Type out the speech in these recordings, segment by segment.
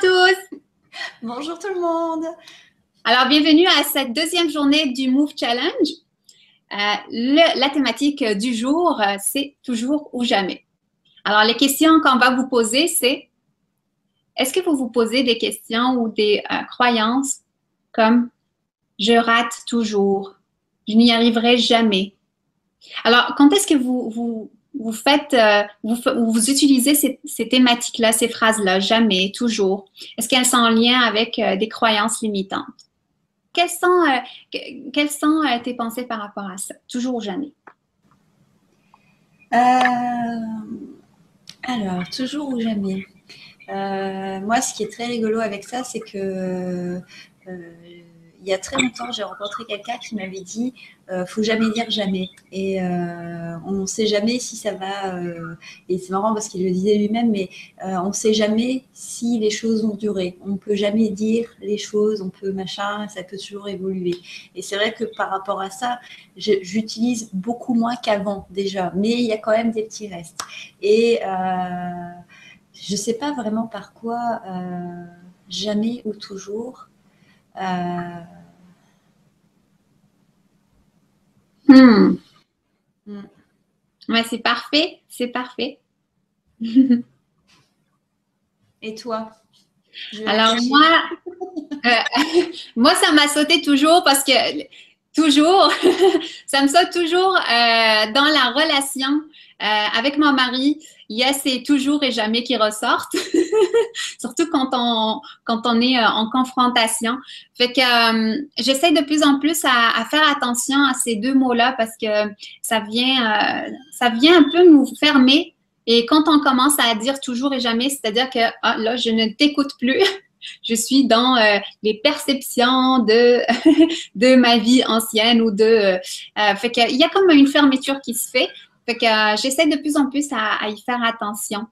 tous! Bonjour tout le monde! Alors, bienvenue à cette deuxième journée du Move Challenge. La thématique du jour, c'est toujours ou jamais. Alors, les questions qu'on va vous poser, c'est est-ce que vous vous posez des questions ou des croyances comme « je rate toujours »,« je n'y arriverai jamais ». Alors, quand est-ce que vous utilisez ces thématiques-là, ces phrases-là, jamais, toujours? Est-ce qu'elles sont en lien avec des croyances limitantes? Quelles sont tes pensées par rapport à ça? Toujours ou jamais? Alors, toujours ou jamais. Moi, ce qui est très rigolo avec ça, c'est que il y a très longtemps, j'ai rencontré quelqu'un qui m'avait dit faut jamais dire jamais. Et on ne sait jamais si ça va. Et c'est marrant parce qu'il le disait lui-même, mais on ne sait jamais si les choses vont durer. On ne peut jamais dire les choses, on peut machin, ça peut toujours évoluer. Et c'est vrai que par rapport à ça, j'utilise beaucoup moins qu'avant déjà, mais il y a quand même des petits restes. Et je ne sais pas vraiment par quoi jamais ou toujours. Ouais, c'est parfait, c'est parfait. Et toi? Alors moi, ça m'a sauté toujours parce que toujours, ça me saute toujours dans la relation avec mon mari. Il y a ces toujours et jamais qui ressortent, surtout quand on est en confrontation. Fait que j'essaie de plus en plus à faire attention à ces deux mots-là parce que ça vient un peu nous fermer. Et quand on commence à dire toujours et jamais, c'est-à-dire que là, je ne t'écoute plus. Je suis dans les perceptions de ma vie ancienne ou fait qu'il y a comme une fermeture qui se fait. Fait que j'essaie de plus en plus à y faire attention.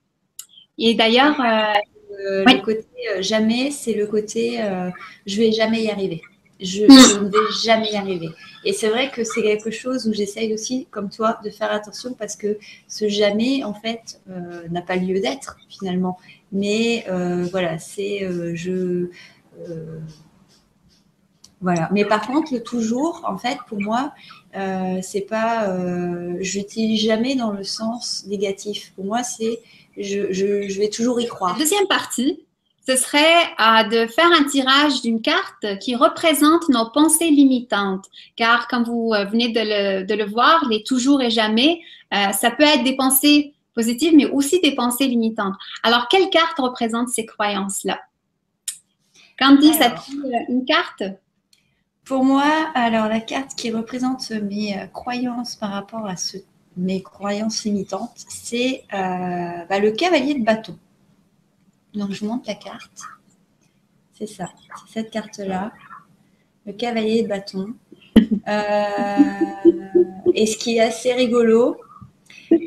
Et d'ailleurs, le côté jamais, c'est le côté je vais jamais y arriver. Je ne vais jamais y arriver. Et c'est vrai que c'est quelque chose où j'essaye aussi, comme toi, de faire attention parce que ce jamais, en fait, n'a pas lieu d'être finalement. Mais voilà, c'est voilà. Mais par contre, le toujours, en fait, pour moi, c'est pas. Je l'utilise jamais dans le sens négatif. Pour moi, c'est je vais toujours y croire. La deuxième partie, ce serait de faire un tirage d'une carte qui représente nos pensées limitantes. Car comme vous venez de le voir, les toujours et jamais, ça peut être des pensées positives, mais aussi des pensées limitantes. Alors, quelle carte représente ces croyances-là? Candy, ça te dit une carte? Pour moi, alors la carte qui représente mes croyances par rapport à mes croyances limitantes, c'est le cavalier de bâton. Donc, je monte la carte. C'est ça, c'est cette carte-là. Le cavalier de bâton. Et ce qui est assez rigolo,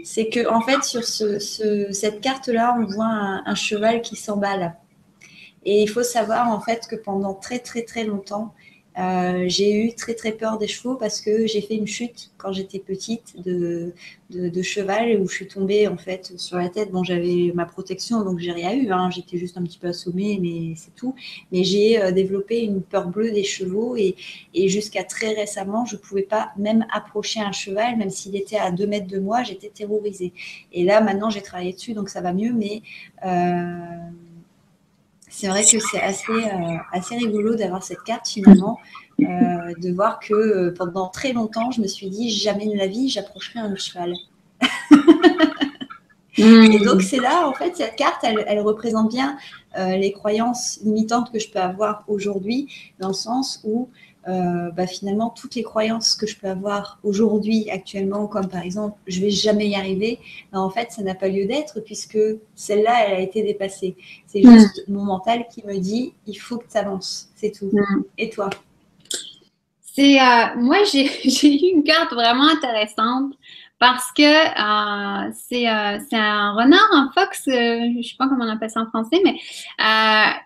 c'est que en fait, sur cette carte-là, on voit un cheval qui s'emballe. Et il faut savoir en fait que pendant très très très longtemps, j'ai eu très très peur des chevaux parce que j'ai fait une chute quand j'étais petite de cheval où je suis tombée en fait sur la tête. Bon, j'avais ma protection donc j'ai rien eu, hein. J'étais juste un petit peu assommée, mais c'est tout. Mais j'ai développé une peur bleue des chevaux et jusqu'à très récemment, je ne pouvais pas même approcher un cheval, même s'il était à 2 mètres de moi, j'étais terrorisée. Et là maintenant, j'ai travaillé dessus donc ça va mieux, mais c'est vrai que c'est assez rigolo d'avoir cette carte finalement, de voir que pendant très longtemps, je me suis dit jamais de la vie, j'approcherai un cheval. Et donc c'est là, en fait, cette carte, elle représente bien les croyances limitantes que je peux avoir aujourd'hui, dans le sens où finalement, toutes les croyances que je peux avoir aujourd'hui, actuellement, comme par exemple, je vais jamais y arriver, en fait, ça n'a pas lieu d'être puisque celle-là, elle a été dépassée. C'est juste mon mental qui me dit, il faut que tu avances, c'est tout. Et toi? Moi, j'ai eu une carte vraiment intéressante parce que c'est un renard, un fox, je ne sais pas comment on appelle ça en français, mais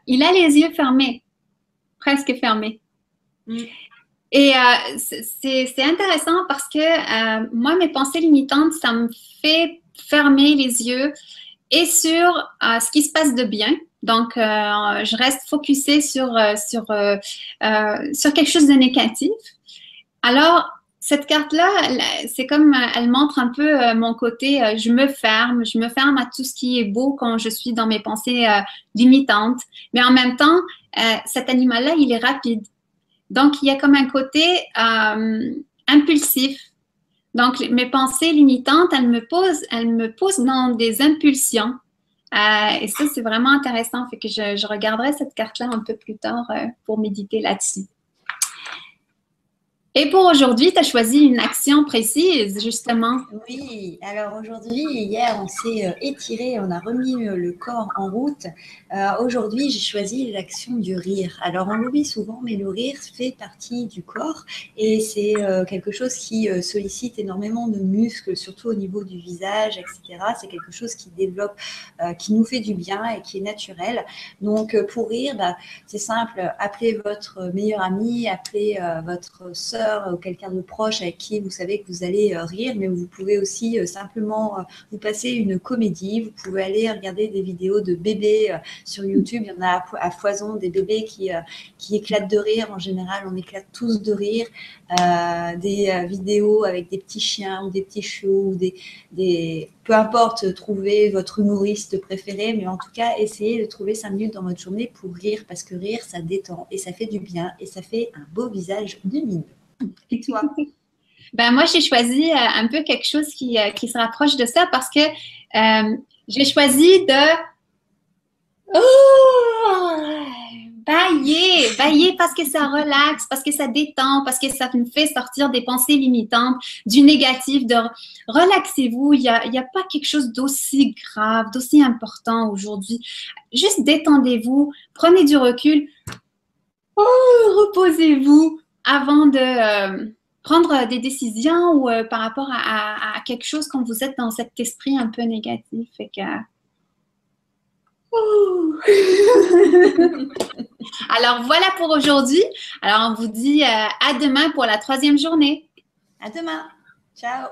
il a les yeux fermés, presque fermés. Et c'est intéressant parce que moi, mes pensées limitantes, ça me fait fermer les yeux et sur ce qui se passe de bien Donc, je reste focusée sur quelque chose de négatif. Alors, cette carte-là, c'est comme, elle montre un peu mon côté, je me ferme à tout ce qui est beau quand je suis dans mes pensées limitantes. Mais en même temps, cet animal-là, il est rapide. Donc, il y a comme un côté impulsif. Donc, mes pensées limitantes, elles me poussent dans des impulsions. Et ça, c'est vraiment intéressant. Fait que je regarderai cette carte-là un peu plus tard pour méditer là-dessus. Et pour aujourd'hui, tu as choisi une action précise, justement. Oui, alors aujourd'hui, hier, on s'est étiré, on a remis le corps en route. Aujourd'hui, j'ai choisi l'action du rire. Alors, on l'oublie souvent, mais le rire fait partie du corps et c'est quelque chose qui sollicite énormément de muscles, surtout au niveau du visage, etc. C'est quelque chose qui développe, qui nous fait du bien et qui est naturel. Donc, pour rire, bah, c'est simple, appelez votre meilleur ami, appelez votre sœur ou quelqu'un de proche avec qui vous savez que vous allez rire, mais vous pouvez aussi simplement vous passer une comédie. Vous pouvez aller regarder des vidéos de bébés sur YouTube. Il y en a à foison des bébés qui éclatent de rire. En général, on éclate tous de rire. Des vidéos avec des petits chiens ou des petits chiots ou peu importe, trouvez votre humoriste préféré, mais en tout cas, essayez de trouver 5 minutes dans votre journée pour rire, parce que rire, ça détend et ça fait du bien et ça fait un beau visage lumineux. Et toi? Ben, moi, j'ai choisi un peu quelque chose qui se rapproche de ça parce que j'ai choisi de bailler parce que ça relaxe, parce que ça détend, parce que ça nous fait sortir des pensées limitantes, du négatif, de relaxez-vous. Il y a pas quelque chose d'aussi grave, d'aussi important aujourd'hui. Juste détendez-vous, prenez du recul, reposez-vous avant de prendre des décisions ou par rapport à quelque chose quand vous êtes dans cet esprit un peu négatif. Fait que... Alors, voilà pour aujourd'hui. Alors, on vous dit à demain pour la 3e journée. À demain. Ciao.